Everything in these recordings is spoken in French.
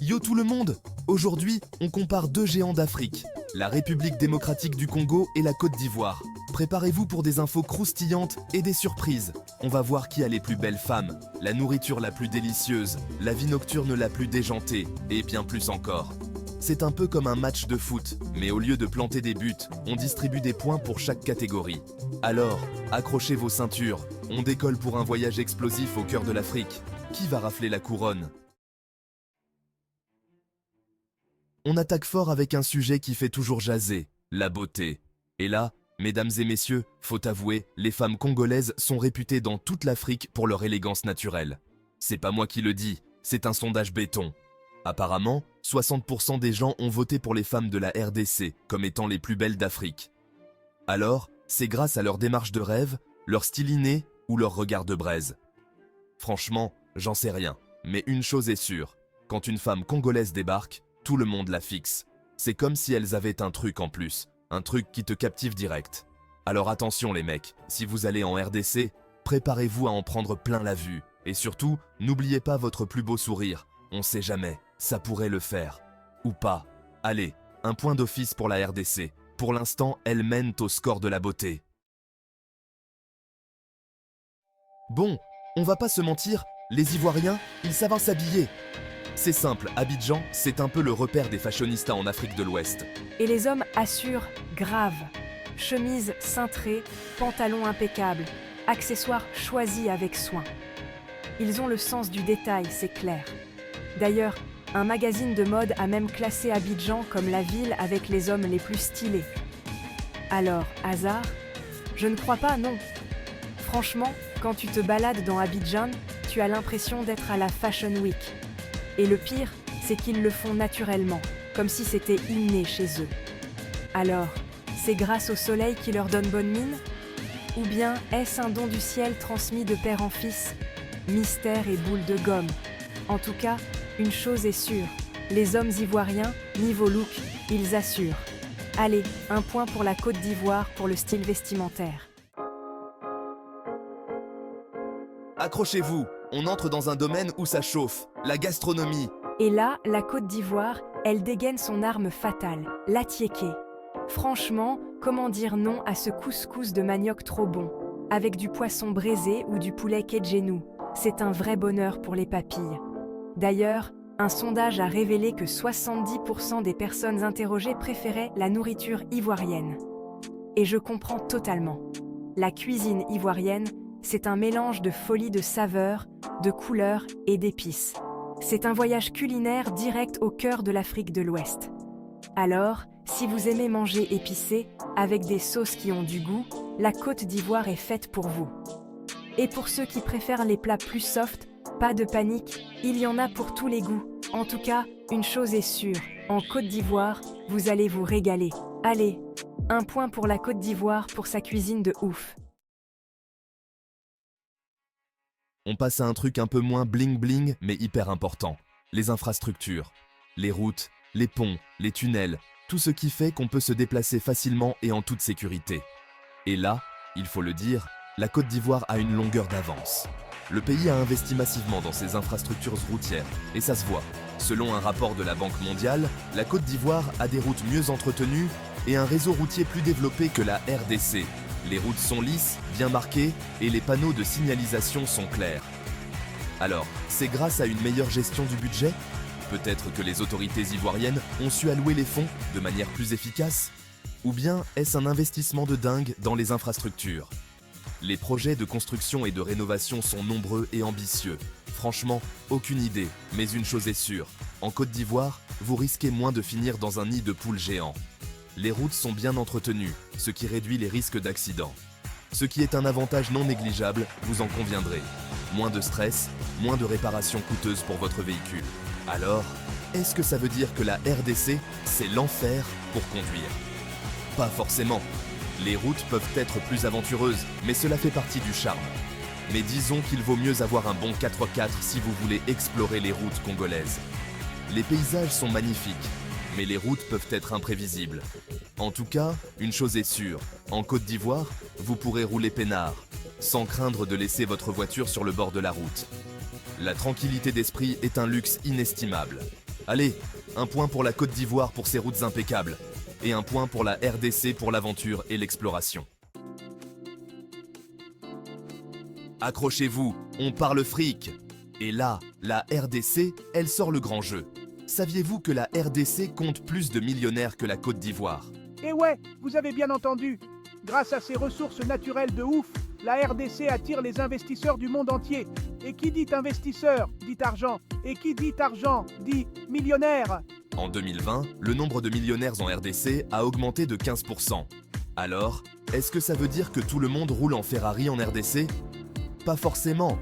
Yo tout le monde! Aujourd'hui, on compare deux géants d'Afrique, la République démocratique du Congo et la Côte d'Ivoire. Préparez-vous pour des infos croustillantes et des surprises. On va voir qui a les plus belles femmes, la nourriture la plus délicieuse, la vie nocturne la plus déjantée, et bien plus encore. C'est un peu comme un match de foot, mais au lieu de planter des buts, on distribue des points pour chaque catégorie. Alors, accrochez vos ceintures, on décolle pour un voyage explosif au cœur de l'Afrique. Qui va rafler la couronne? On attaque fort avec un sujet qui fait toujours jaser, la beauté. Et là, mesdames et messieurs, faut avouer, les femmes congolaises sont réputées dans toute l'Afrique pour leur élégance naturelle. C'est pas moi qui le dis, c'est un sondage béton. Apparemment, 60% des gens ont voté pour les femmes de la RDC comme étant les plus belles d'Afrique. Alors, c'est grâce à leur démarche de rêve, leur style inné ou leur regard de braise. Franchement, j'en sais rien, mais une chose est sûre, quand une femme congolaise débarque, tout le monde la fixe. C'est comme si elles avaient un truc en plus, un truc qui te captive direct. Alors attention les mecs, si vous allez en RDC, préparez-vous à en prendre plein la vue. Et surtout, n'oubliez pas votre plus beau sourire, on sait jamais, ça pourrait le faire. Ou pas. Allez, un point d'office pour la RDC. Pour l'instant, elles mènent au score de la beauté. Bon, on va pas se mentir, les Ivoiriens, ils savent s'habiller. C'est simple, Abidjan, c'est un peu le repère des fashionistas en Afrique de l'Ouest. Et les hommes assurent grave. Chemise cintrée, pantalon impeccable, accessoires choisis avec soin. Ils ont le sens du détail, c'est clair. D'ailleurs, un magazine de mode a même classé Abidjan comme la ville avec les hommes les plus stylés. Alors, hasard? Je ne crois pas, non. Franchement, quand tu te balades dans Abidjan, tu as l'impression d'être à la Fashion Week. Et le pire, c'est qu'ils le font naturellement, comme si c'était inné chez eux. Alors, c'est grâce au soleil qui leur donne bonne mine? Ou bien est-ce un don du ciel transmis de père en fils? Mystère et boule de gomme. En tout cas, une chose est sûre, les hommes ivoiriens, niveau look, ils assurent. Allez, un point pour la Côte d'Ivoire pour le style vestimentaire. Accrochez-vous, on entre dans un domaine où ça chauffe, la gastronomie. Et là, la Côte d'Ivoire, elle dégaine son arme fatale, l'attiéké. Franchement, comment dire non à ce couscous de manioc trop bon? Avec du poisson braisé ou du poulet kedjenou, c'est un vrai bonheur pour les papilles. D'ailleurs, un sondage a révélé que 70% des personnes interrogées préféraient la nourriture ivoirienne. Et je comprends totalement. La cuisine ivoirienne, c'est un mélange de folie de saveurs, de couleurs et d'épices. C'est un voyage culinaire direct au cœur de l'Afrique de l'Ouest. Alors, si vous aimez manger épicé, avec des sauces qui ont du goût, la Côte d'Ivoire est faite pour vous. Et pour ceux qui préfèrent les plats plus soft, pas de panique, il y en a pour tous les goûts. En tout cas, une chose est sûre, en Côte d'Ivoire, vous allez vous régaler. Allez, un point pour la Côte d'Ivoire pour sa cuisine de ouf. On passe à un truc un peu moins bling-bling, mais hyper important. Les infrastructures. Les routes, les ponts, les tunnels, tout ce qui fait qu'on peut se déplacer facilement et en toute sécurité. Et là, il faut le dire, la Côte d'Ivoire a une longueur d'avance. Le pays a investi massivement dans ses infrastructures routières, et ça se voit. Selon un rapport de la Banque mondiale, la Côte d'Ivoire a des routes mieux entretenues et un réseau routier plus développé que la RDC. Les routes sont lisses, bien marquées, et les panneaux de signalisation sont clairs. Alors, c'est grâce à une meilleure gestion du budget? Peut-être que les autorités ivoiriennes ont su allouer les fonds de manière plus efficace? Ou bien est-ce un investissement de dingue dans les infrastructures? Les projets de construction et de rénovation sont nombreux et ambitieux. Franchement, aucune idée, mais une chose est sûre, en Côte d'Ivoire, vous risquez moins de finir dans un nid de poules géant. Les routes sont bien entretenues, ce qui réduit les risques d'accidents. Ce qui est un avantage non négligeable, vous en conviendrez. Moins de stress, moins de réparations coûteuses pour votre véhicule. Alors, est-ce que ça veut dire que la RDC, c'est l'enfer pour conduire? Pas forcément. Les routes peuvent être plus aventureuses, mais cela fait partie du charme. Mais disons qu'il vaut mieux avoir un bon 4x4 si vous voulez explorer les routes congolaises. Les paysages sont magnifiques, mais les routes peuvent être imprévisibles. En tout cas, une chose est sûre, en Côte d'Ivoire, vous pourrez rouler peinard, sans craindre de laisser votre voiture sur le bord de la route. La tranquillité d'esprit est un luxe inestimable. Allez, un point pour la Côte d'Ivoire pour ses routes impeccables. Et un point pour la RDC pour l'aventure et l'exploration. Accrochez-vous, on parle fric. Et là, la RDC, elle sort le grand jeu. Saviez-vous que la RDC compte plus de millionnaires que la Côte d'Ivoire? Et ouais, vous avez bien entendu. Grâce à ses ressources naturelles de ouf, la RDC attire les investisseurs du monde entier. Et qui dit investisseur, dit argent. Et qui dit argent, dit millionnaire. En 2020, le nombre de millionnaires en RDC a augmenté de 15%. Alors, est-ce que ça veut dire que tout le monde roule en Ferrari en RDC? Pas forcément,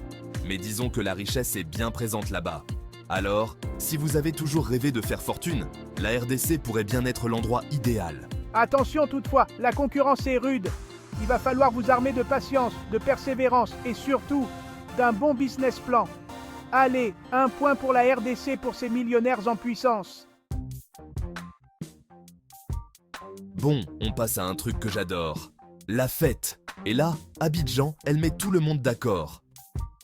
mais disons que la richesse est bien présente là-bas. Alors, si vous avez toujours rêvé de faire fortune, la RDC pourrait bien être l'endroit idéal. Attention toutefois, la concurrence est rude. Il va falloir vous armer de patience, de persévérance et surtout d'un bon business plan. Allez, un point pour la RDC pour ces millionnaires en puissance. Bon, on passe à un truc que j'adore. La fête. Et là, Abidjan, elle met tout le monde d'accord.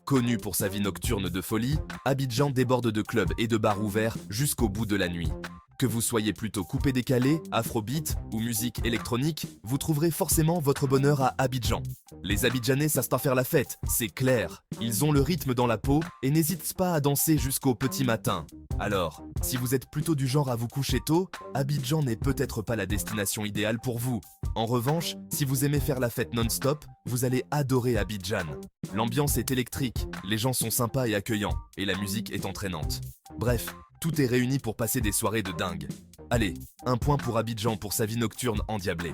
Connue pour sa vie nocturne de folie, Abidjan déborde de clubs et de bars ouverts jusqu'au bout de la nuit. Que vous soyez plutôt coupé-décalé, afrobeat ou musique électronique, vous trouverez forcément votre bonheur à Abidjan. Les Abidjanais savent faire la fête, c'est clair. Ils ont le rythme dans la peau et n'hésitent pas à danser jusqu'au petit matin. Alors, si vous êtes plutôt du genre à vous coucher tôt, Abidjan n'est peut-être pas la destination idéale pour vous. En revanche, si vous aimez faire la fête non-stop, vous allez adorer Abidjan. L'ambiance est électrique, les gens sont sympas et accueillants, et la musique est entraînante. Bref, tout est réuni pour passer des soirées de dingue. Allez, un point pour Abidjan pour sa vie nocturne endiablée.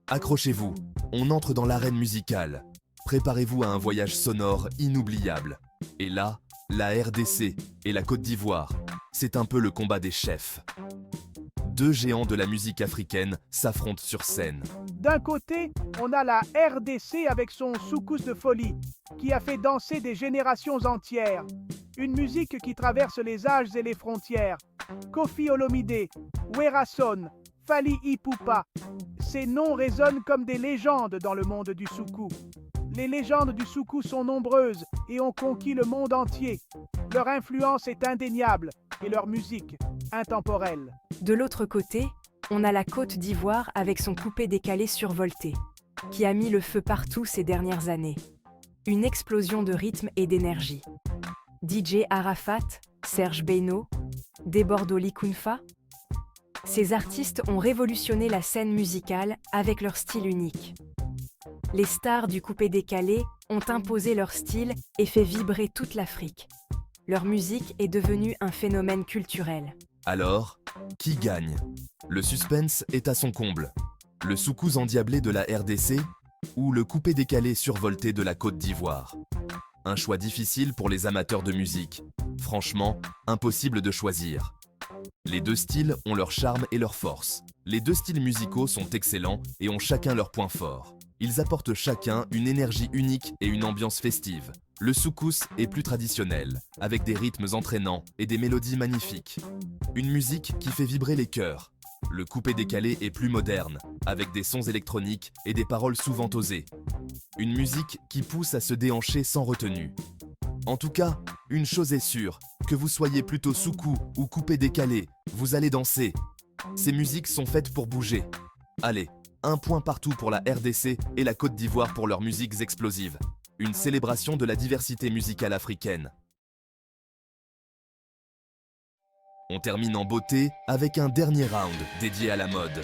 Accrochez-vous, on entre dans l'arène musicale. Préparez-vous à un voyage sonore inoubliable. Et là, la RDC et la Côte d'Ivoire, c'est un peu le combat des chefs. Deux géants de la musique africaine s'affrontent sur scène. D'un côté, on a la RDC avec son soukous de folie, qui a fait danser des générations entières. Une musique qui traverse les âges et les frontières. Koffi Olomide, Werason, Fally Ipupa. Ces noms résonnent comme des légendes dans le monde du soukous. Les légendes du soukous sont nombreuses et ont conquis le monde entier. Leur influence est indéniable et leur musique intemporelle. De l'autre côté, on a la Côte d'Ivoire avec son coupé-décalé survolté, qui a mis le feu partout ces dernières années. Une explosion de rythme et d'énergie. DJ Arafat, Serge Beyno, Debordoli Kounfa. Ces artistes ont révolutionné la scène musicale avec leur style unique. Les stars du coupé-décalé ont imposé leur style et fait vibrer toute l'Afrique. Leur musique est devenue un phénomène culturel. Alors, qui gagne? Le suspense est à son comble. Le soukous endiablé de la RDC ou le coupé-décalé survolté de la Côte d'Ivoire? Un choix difficile pour les amateurs de musique. Franchement, impossible de choisir. Les deux styles ont leur charme et leur force. Les deux styles musicaux sont excellents et ont chacun leur point fort. Ils apportent chacun une énergie unique et une ambiance festive. Le soukous est plus traditionnel, avec des rythmes entraînants et des mélodies magnifiques. Une musique qui fait vibrer les cœurs. Le coupé-décalé est plus moderne, avec des sons électroniques et des paroles souvent osées. Une musique qui pousse à se déhancher sans retenue. En tout cas, une chose est sûre, que vous soyez plutôt soukous ou coupé-décalé, vous allez danser. Ces musiques sont faites pour bouger. Allez, un point partout pour la RDC et la Côte d'Ivoire pour leurs musiques explosives. Une célébration de la diversité musicale africaine. On termine en beauté avec un dernier round dédié à la mode.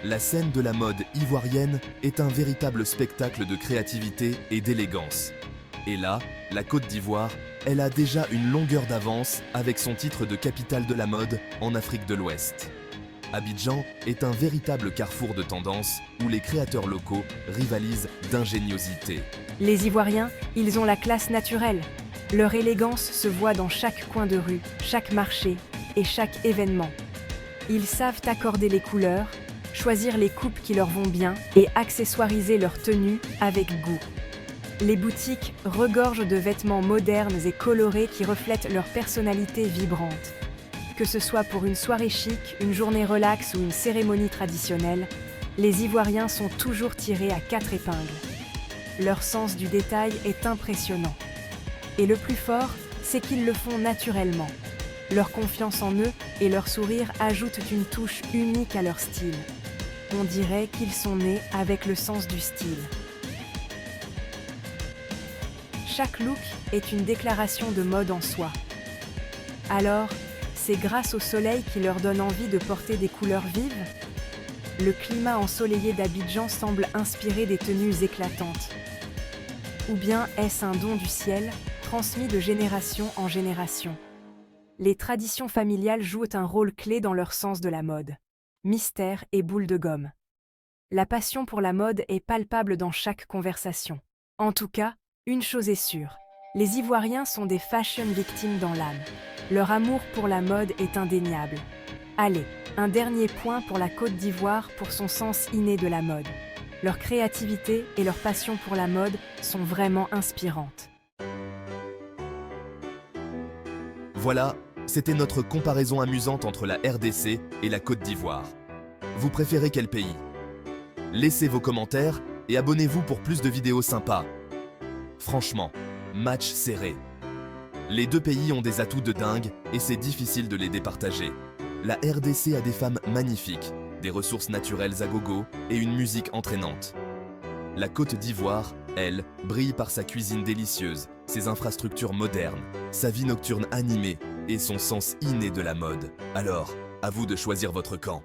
La scène de la mode ivoirienne est un véritable spectacle de créativité et d'élégance. Et là, la Côte d'Ivoire, elle a déjà une longueur d'avance avec son titre de capitale de la mode en Afrique de l'Ouest. Abidjan est un véritable carrefour de tendances où les créateurs locaux rivalisent d'ingéniosité. Les Ivoiriens, ils ont la classe naturelle. Leur élégance se voit dans chaque coin de rue, chaque marché et chaque événement. Ils savent accorder les couleurs, choisir les coupes qui leur vont bien et accessoiriser leur tenue avec goût. Les boutiques regorgent de vêtements modernes et colorés qui reflètent leur personnalité vibrante. Que ce soit pour une soirée chic, une journée relax ou une cérémonie traditionnelle, les Ivoiriens sont toujours tirés à 4 épingles. Leur sens du détail est impressionnant. Et le plus fort, c'est qu'ils le font naturellement. Leur confiance en eux et leur sourire ajoutent une touche unique à leur style. On dirait qu'ils sont nés avec le sens du style. Chaque look est une déclaration de mode en soi. Alors, c'est grâce au soleil qui leur donne envie de porter des couleurs vives? Le climat ensoleillé d'Abidjan semble inspirer des tenues éclatantes. Ou bien est-ce un don du ciel, transmis de génération en génération? Les traditions familiales jouent un rôle clé dans leur sens de la mode. Mystère et boule de gomme. La passion pour la mode est palpable dans chaque conversation. En tout cas, une chose est sûre, les Ivoiriens sont des fashion victimes dans l'âme. Leur amour pour la mode est indéniable. Allez, un dernier point pour la Côte d'Ivoire pour son sens inné de la mode. Leur créativité et leur passion pour la mode sont vraiment inspirantes. Voilà, c'était notre comparaison amusante entre la RDC et la Côte d'Ivoire. Vous préférez quel pays? Laissez vos commentaires et abonnez-vous pour plus de vidéos sympas. Franchement, match serré. Les deux pays ont des atouts de dingue et c'est difficile de les départager. La RDC a des femmes magnifiques, des ressources naturelles à gogo et une musique entraînante. La Côte d'Ivoire, elle, brille par sa cuisine délicieuse, ses infrastructures modernes, sa vie nocturne animée et son sens inné de la mode. Alors, à vous de choisir votre camp.